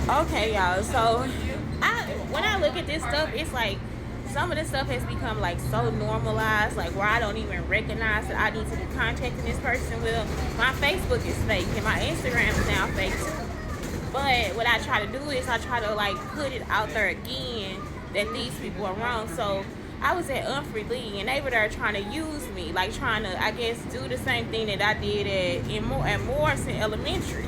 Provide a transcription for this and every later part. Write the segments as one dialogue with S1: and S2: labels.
S1: Okay, y'all. So, when I look at this stuff, it's like some of this stuff has become like so normalized, like where I don't even recognize that I need to be contacting this person. Well, my Facebook is fake and my Instagram is now fake too. But what I try to do is I try to like put it out there again that these people are wrong. So I was at Humphrey Lee and they were there trying to use me, like trying to, I guess, do the same thing that I did at Morrison Elementary.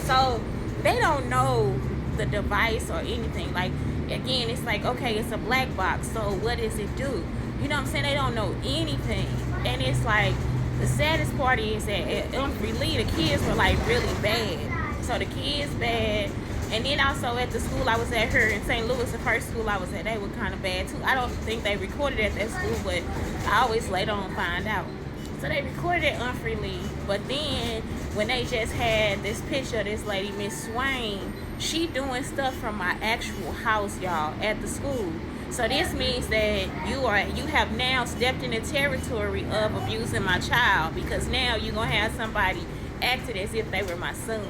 S1: So they don't know the device or anything. Like, again, it's like, okay, it's a black box, so what does it do? You know what I'm saying? They don't know anything. And it's like, the saddest part is that at Humphrey Lee, the kids were like really bad. So the kids bad. And then also at the school I was at here in St. Louis, the first school I was at, they were kind of bad too. I don't think they recorded at that school, but I always later on find out. So they recorded it unfreely, but then when they just had this picture of this lady, Miss Swain, she doing stuff from my actual house, y'all, at the school. So this means that you have now stepped in the territory of abusing my child, because now you're gonna have somebody acting as if they were my son.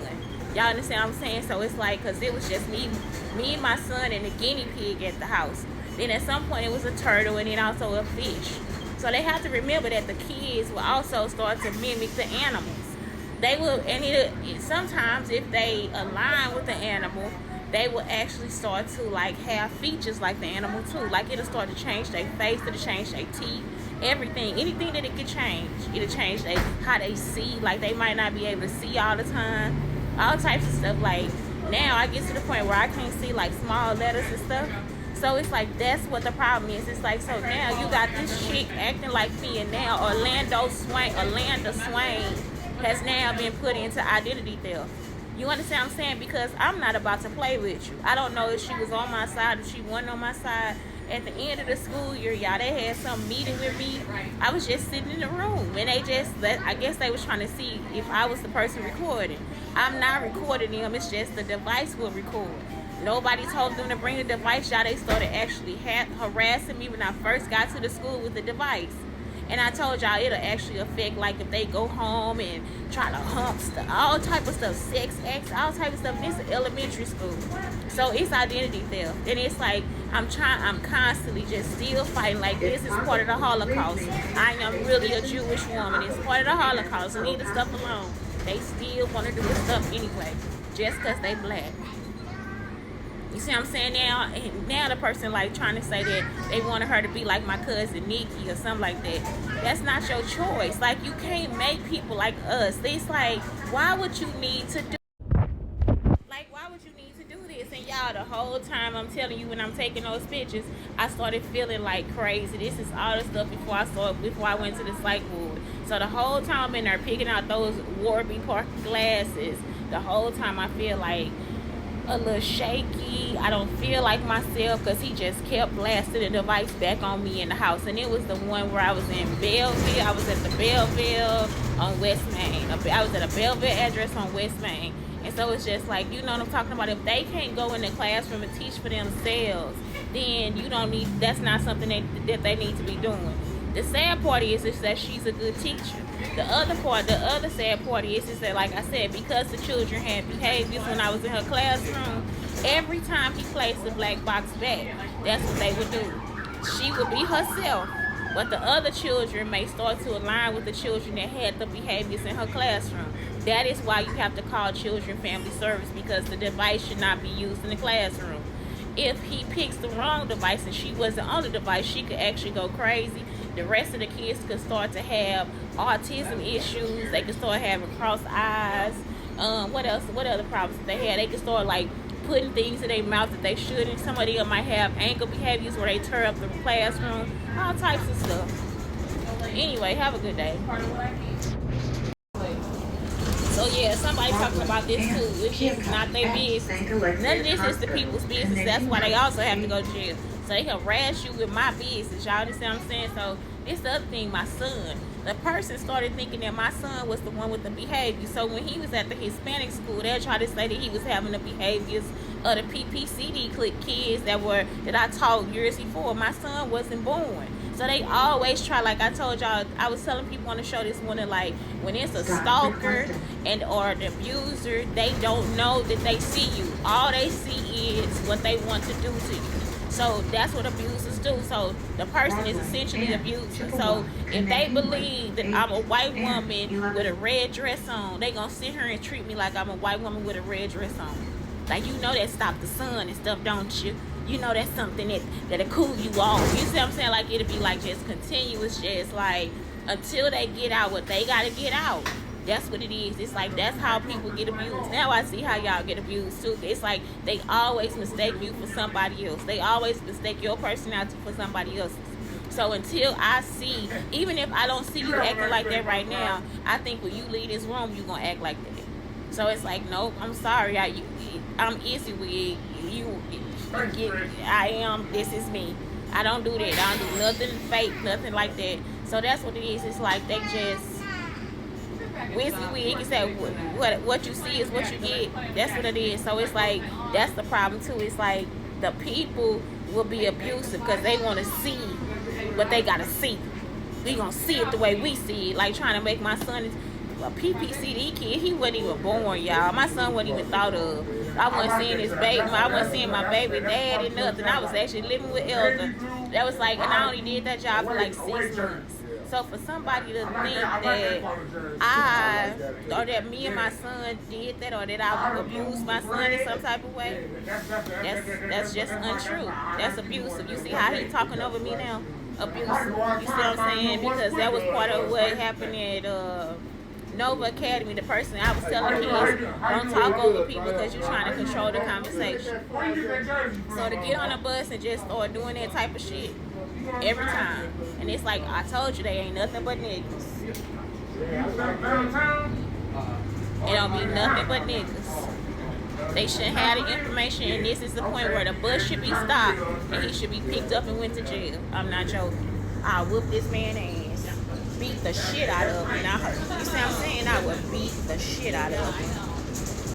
S1: Y'all understand what I'm saying? So it's like, cause it was just me and my son and a guinea pig at the house. Then at some point it was a turtle and then also a fish. So they have to remember that the kids will also start to mimic the animals. They will, and sometimes if they align with the animal, they will actually start to like have features like the animal too. Like it'll start to change their face, it'll change their teeth, everything, anything that it could change. It'll change how they see. Like they might not be able to see all the time, all types of stuff. Like now I get to the point where I can't see like small letters and stuff. So it's like that's what the problem is. It's like, so now you got this chick acting like me, and now Orlando Swain has now been put into identity theft. You understand what I'm saying? Because I'm not about to play with you. I don't know if she was on my side, if she wasn't on my side. At the end of the school year, y'all, they had some meeting with me. I was just sitting in the room, and I guess they was trying to see if I was the person recording. I'm not recording them. It's just the device will record. Nobody told them to bring the device, y'all. They started actually harassing me when I first got to the school with the device. And I told y'all it'll actually affect, like, if they go home and try to hump stuff, all type of stuff, sex acts, all type of stuff. This is elementary school. So it's identity theft. And it's like, I'm constantly just still fighting. Like, this is part of the Holocaust. I am really a Jewish woman. It's part of the Holocaust. Leave the stuff alone. They still want to do this stuff anyway, just because they black. You see what I'm saying? Now the person like trying to say that they wanted her to be like my cousin Nikki or something like that. That's not your choice. Like, you can't make people like us. It's like, why would you need to do this? And y'all, the whole time I'm telling you, when I'm taking those pictures, I started feeling like crazy. This is all the stuff before I went to the psych ward. So the whole time I'm in there picking out those Warby Park glasses, the whole time I feel like a little shaky. I don't feel like myself, because he just kept blasting the device back on me in the house. And it was the one where I was in Belleville. I was at the Belleville on West Main. I was at a Belleville address on West Main. And so it's just like, you know what I'm talking about? If they can't go in the classroom and teach for themselves, then that's not something that they need to be doing. The sad part is that she's a good teacher. The other sad part is that, like I said, because the children had behaviors when I was in her classroom, every time he placed the black box back, that's what they would do. She would be herself, but the other children may start to align with the children that had the behaviors in her classroom. That is why you have to call Children Family Service, because the device should not be used in the classroom. If he picks the wrong device and she wasn't on the device, she could actually go crazy. The rest of the kids could start to have autism issues. They could start having crossed eyes. What else? What other problems they had? They could start like putting things in their mouth that they shouldn't. Some of them might have anger behaviors where they tear up the classroom. All types of stuff. Anyway, have a good day. So yeah, somebody talking about this too. It's just not their business. None of this is the people's business. That's why they also have to go to jail. So they can harass you with my business. Y'all understand what I'm saying? So this the other thing, my son. The person started thinking that my son was the one with the behavior. So when he was at the Hispanic school, they'll try to say that he was having the behaviors of the PPCD kids that I taught years before. My son wasn't born. So they always try, like I told y'all, I was telling people on the show this morning, like when it's a stalker and or an abuser, they don't know that they see you. All they see is what they want to do to you. So that's what abusers do. So the person is essentially abusing. So if they believe that I'm a white woman with a red dress on, they gonna sit here and treat me like I'm a white woman with a red dress on. Like, you know that stop the sun and stuff, don't you? You know that's something that'll cool you off. You see what I'm saying? Like, it'll be like just continuous, just like until they get out what they gotta get out. That's what it is. It's like that's how people get abused. Now I see how y'all get abused too. It's like they always mistake you for somebody else. They always mistake your personality for somebody else's. So until I see, even if I don't see you acting like that right now, I think when you leave this room, you're gonna act like that. So it's like, nope, I'm sorry. I'm easy with you. I am. This is me. I don't do that. I don't do nothing fake, nothing like that. So that's what it is. It's like they just you say what you see is what you get. That's what it is. So it's like that's the problem too. It's like the people will be abusive because they want to see what they gotta see. We gonna see it the way we see it. Like trying to make my son a PPCD kid. He wasn't even born, y'all. My son wasn't even thought of. I wasn't seeing his baby. I wasn't seeing my baby dad and nothing. I was actually living with Elder. That was like, and I only did that job for like 6 months. So for somebody to think that or that me and my son did that, or that I abused my son in some type of way, that's just untrue. That's abusive. You see how he talking over me now? Abusive. You see what I'm saying? Because that was part of what happened at Nova Academy. The person I was telling kids, don't talk over people because you're trying to control the conversation. So to get on a bus and just start doing that type of shit every time, and it's like I told you, they ain't nothing but niggas. It don't be nothing but niggas. They shouldn't have the information, and this is the point where the bus should be stopped and he should be picked up and went to jail. I'm not joking. I'll whoop this man's ass, beat the shit out of him. You see what I'm saying? I would beat the shit out of him.